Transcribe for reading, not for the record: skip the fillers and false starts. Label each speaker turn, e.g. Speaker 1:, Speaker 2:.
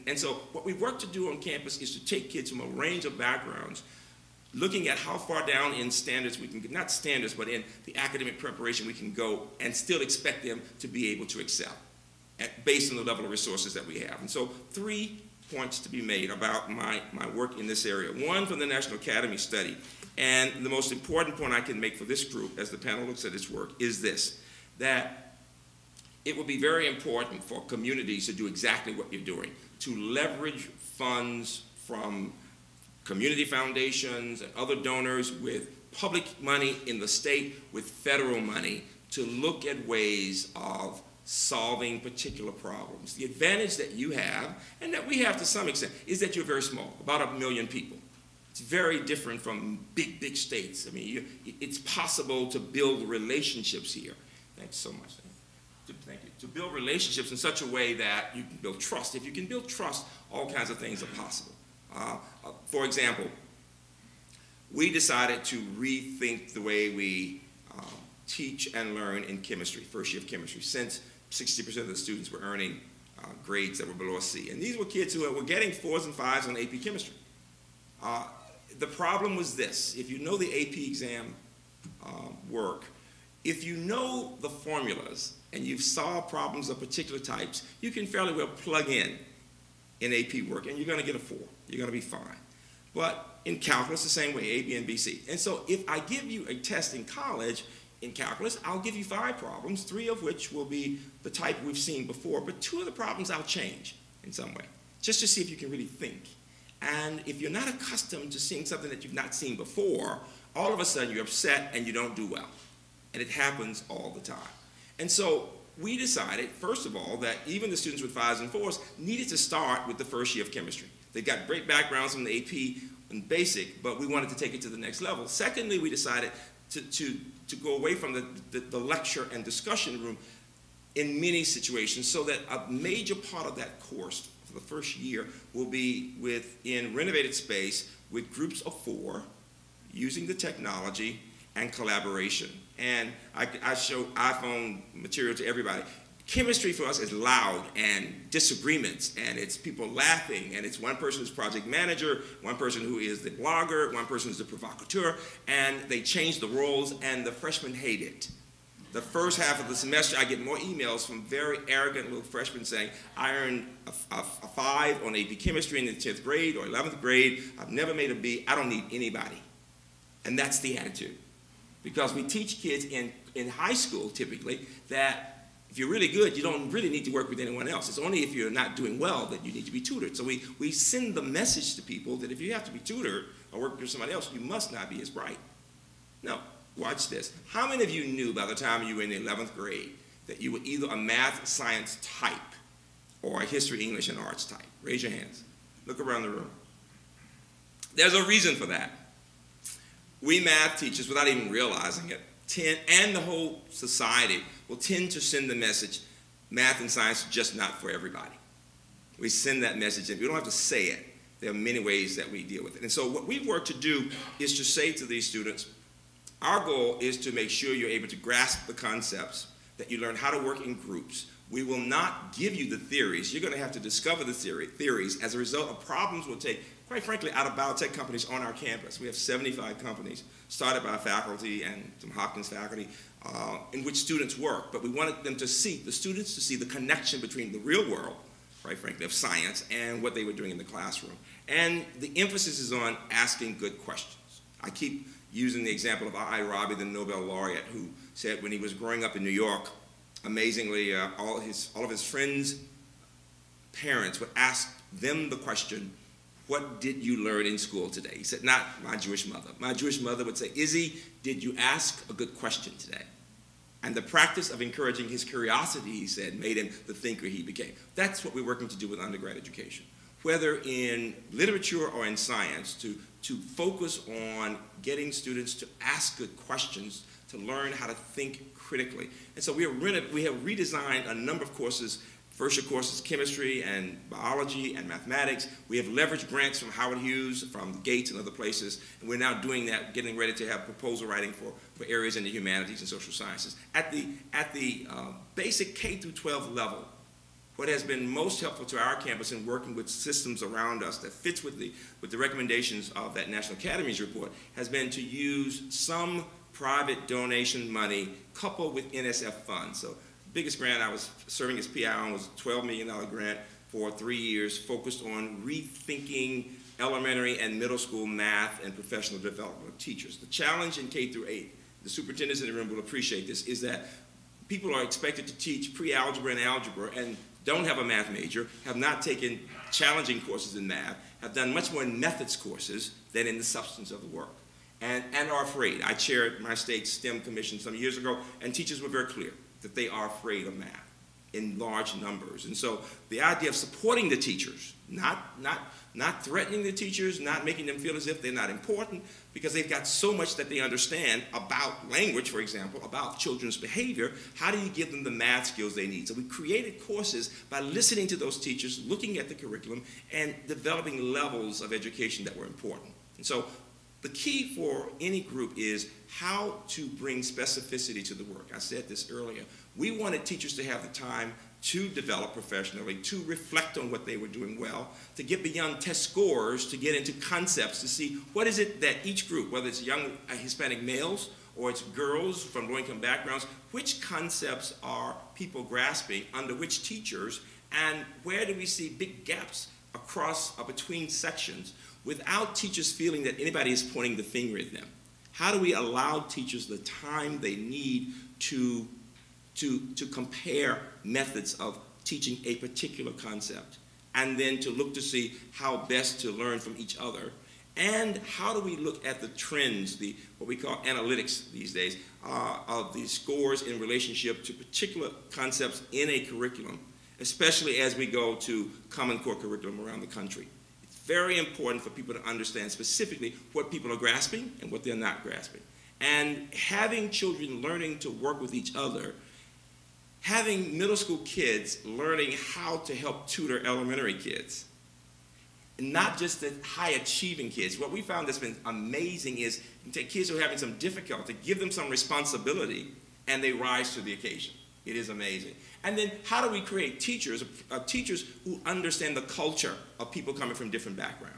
Speaker 1: And so what we work to do on campus is to take kids from a range of backgrounds, looking at how far down in standards we can get, not standards, but in the academic preparation we can go and still expect them to be able to excel based on the level of resources that we have. And so 3 points to be made about my work in this area. One from the National Academy study, and the most important point I can make for this group as the panel looks at its work is this, that it will be very important for communities to do exactly what you're doing, to leverage funds from community foundations and other donors with public money in the state, with federal money, to look at ways of solving particular problems. The advantage that you have, and that we have to some extent, is that you're very small, about 1 million people. It's very different from big, big states. I mean, it's possible to build relationships here. Thanks so much. Thank you. To build relationships in such a way that you can build trust. If you can build trust, all kinds of things are possible. For example, we decided to rethink the way we teach and learn in chemistry, first year of chemistry, since 60% of the students were earning grades that were below a C. And these were kids who were getting 4s and 5s on AP chemistry. The problem was this: if you know the AP exam work, if you know the formulas and you've solved problems of particular types, you can fairly well plug in AP work, and you're going to get a 4. You're going to be fine. But in calculus, the same way, A, B, and B, C. And so if I give you a test in college in calculus, I'll give you 5 problems, 3 of which will be the type we've seen before, but 2 of the problems I'll change in some way, just to see if you can really think. And if you're not accustomed to seeing something that you've not seen before, all of a sudden you're upset and you don't do well. And it happens all the time. And so we decided, first of all, that even the students with 5s and 4s needed to start with the first year of chemistry. They got great backgrounds from the AP and basic, but we wanted to take it to the next level. Secondly, we decided to go away from the lecture and discussion room in many situations, so that a major part of that course for the first year will be in renovated space with groups of 4, using the technology and collaboration. And I show iPhone material to everybody. Chemistry for us is loud and disagreements, and it's people laughing, and it's one person who's project manager, one person who is the blogger, one person who's the provocateur, and they change the roles, and the freshmen hate it. The first half of the semester, I get more emails from very arrogant little freshmen saying, I earned a 5 on AP chemistry in the 10th grade or 11th grade, I've never made a B, I don't need anybody. And that's the attitude. Because we teach kids in high school, typically, that if you're really good, you don't really need to work with anyone else. It's only if you're not doing well that you need to be tutored. So we send the message to people that if you have to be tutored or work with somebody else, you must not be as bright. No, watch this. How many of you knew by the time you were in the 11th grade that you were either a math, science type or a history, English, and arts type? Raise your hands. Look around the room. There's a reason for that. We math teachers, without even realizing it, and the whole society will tend to send the message, math and science are just not for everybody. We send that message, and we don't have to say it. There are many ways that we deal with it. And so what we've worked to do is to say to these students, our goal is to make sure you're able to grasp the concepts, that you learn how to work in groups. We will not give you the theories. You're going to have to discover the theories as a result of problems we'll take, quite frankly, out of biotech companies on our campus. We have 75 companies started by faculty and some Hopkins faculty in which students work. But we wanted them to see, the students to see the connection between the real world, quite frankly, of science and what they were doing in the classroom. And the emphasis is on asking good questions. I keep using the example of I. Rabi, the Nobel laureate, who said when he was growing up in New York, amazingly, all of his friends' parents would ask them the question, what did you learn in school today? He said, not my Jewish mother. My Jewish mother would say, Izzy, did you ask a good question today? And the practice of encouraging his curiosity, he said, made him the thinker he became. That's what we're working to do with undergrad education. Whether in literature or in science, to focus on getting students to ask good questions, to learn how to think critically. And so we have redesigned a number of courses. First year courses, chemistry and biology and mathematics. We have leveraged grants from Howard Hughes, from Gates and other places, and we're now doing that, getting ready to have proposal writing for areas in the humanities and social sciences. At the basic K through 12 level, what has been most helpful to our campus in working with systems around us that fits with the recommendations of that National Academies report has been to use some private donation money coupled with NSF funds. So the biggest grant I was serving as PI on was a $12 million grant for 3 years focused on rethinking elementary and middle school math and professional development of teachers. The challenge in K through 8, the superintendents in the room will appreciate this, is that people are expected to teach pre-algebra and algebra and don't have a math major, have not taken challenging courses in math, have done much more in methods courses than in the substance of the work, and are afraid. I chaired my state's STEM commission some years ago, and teachers were very clear that they are afraid of math in large numbers. And so the idea of supporting the teachers, not threatening the teachers, not making them feel as if they're not important, because they've got so much that they understand about language, for example, about children's behavior. How do you give them the math skills they need? So we created courses by listening to those teachers, looking at the curriculum, and developing levels of education that were important. And so the key for any group is how to bring specificity to the work. I said this earlier. We wanted teachers to have the time to develop professionally, to reflect on what they were doing well, to get beyond test scores, to get into concepts, to see what is it that each group, whether it's young Hispanic males or it's girls from low-income backgrounds, which concepts are people grasping under which teachers, and where do we see big gaps across or between sections without teachers feeling that anybody is pointing the finger at them? How do we allow teachers the time they need to compare methods of teaching a particular concept, and then to look to see how best to learn from each other? And how do we look at the trends, what we call analytics these days, of the scores in relationship to particular concepts in a curriculum, especially as we go to Common Core curriculum around the country? It's very important for people to understand specifically what people are grasping and what they're not grasping. And having children learning to work with each other, having middle school kids learning how to help tutor elementary kids, and not just the high-achieving kids. What we found that's been amazing is you take kids who are having some difficulty, give them some responsibility, and they rise to the occasion. It is amazing. And then how do we create teachers who understand the culture of people coming from different backgrounds?